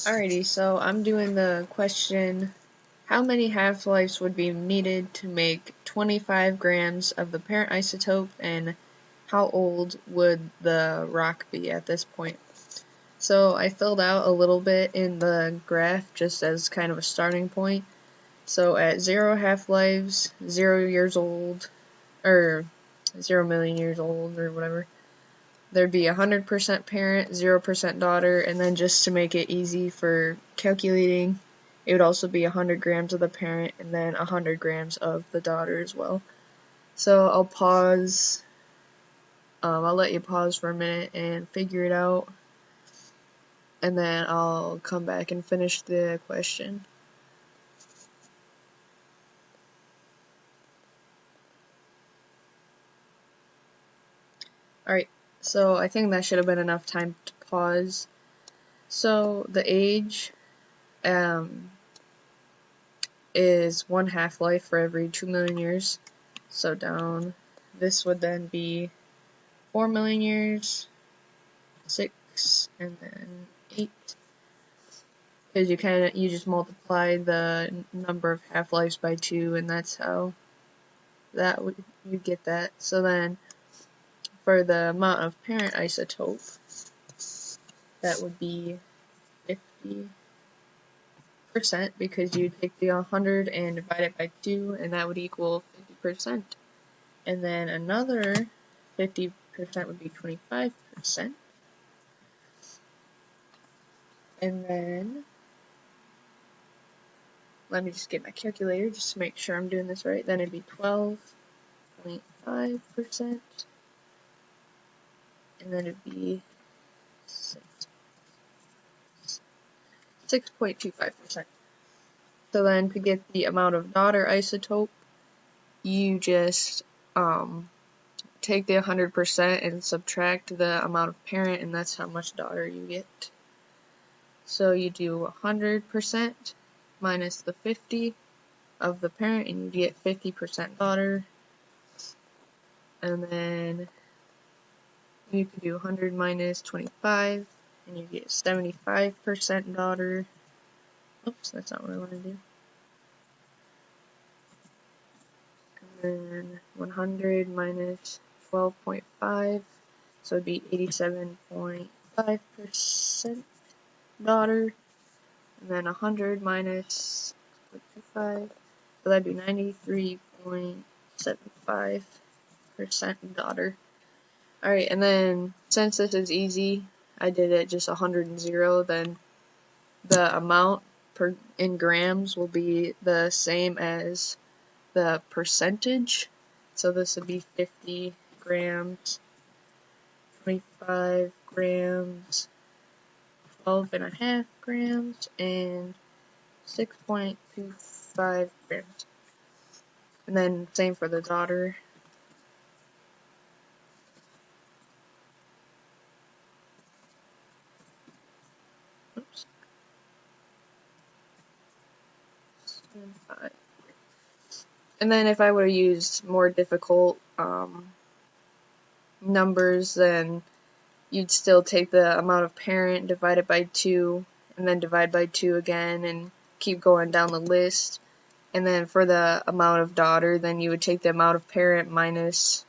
Alrighty, so I'm doing the question, how many half-lives would be needed to make 25 grams of the parent isotope, and how old would the rock be at this point? So I filled out a little bit in the graph just as kind of a starting point. So at 0 half-lives, 0 years old, or 0 million years old, or whatever, there'd be 100% parent, 0% daughter, and then just to make it easy for calculating, it would also be 100 grams of the parent and then 100 grams of the daughter as well. So I'll pause. I'll let you pause for a minute and figure it out, and then I'll come back and finish the question. Alright, so I think that should have been enough time to pause. So the age is 1 half-life for every 2 million years. So down, this would then be 4 million years, 6, and then 8. Because you just multiply the number of half-lives by 2, and that's how you get that. So then, for the amount of parent isotope, that would be 50%, because you take the 100 and divide it by 2, and that would equal 50%. And then another 50% would be 25%. And then, let me just get my calculator just to make sure I'm doing this right. Then it'd be 12.5%. And then it'd be 6.25%. So then to get the amount of daughter isotope, you just take the 100% and subtract the amount of parent, and that's how much daughter you get. So you do 100% minus the 50 of the parent, and you get 50% daughter. And then you can do 100 minus 25, and you get 75% daughter. Oops, that's not what I want to do. And then 100 minus 12.5, so it'd be 87.5% daughter. And then 100 minus 0.25, so that'd be 93.75% daughter. Alright, and then since this is easy, I did it just 100 and 0, then the amount in grams will be the same as the percentage. So this would be 50 grams, 25 grams, 12.5 grams, and 6.25 grams. And then same for the daughter. Oops. And then if I would have used more difficult numbers, then you'd still take the amount of parent, divide it by 2, and then divide by 2 again, and keep going down the list. And then for the amount of daughter, then you would take the amount of parent minus,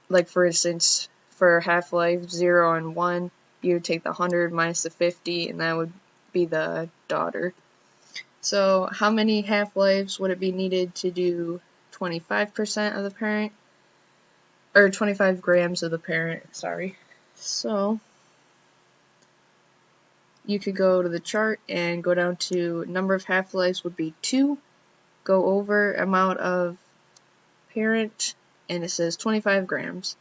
like for instance, for half-life 0 and 1, you would take the 100 minus the 50, and that would be the daughter. So how many half-lives would it be needed to do 25% of the parent? Or 25 grams of the parent, sorry. So you could go to the chart and go down to number of half-lives would be 2. Go over amount of parent, and it says 25 grams.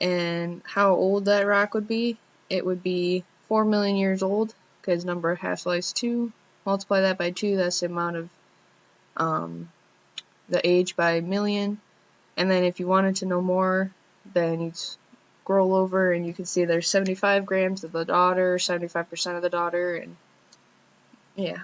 And how old that rock would be, it would be 4 million years old, because number of half-lives 2. Multiply that by 2, that's the amount of the age by million. And then if you wanted to know more, then you'd scroll over and you can see there's 75 grams of the daughter, 75% of the daughter, and yeah.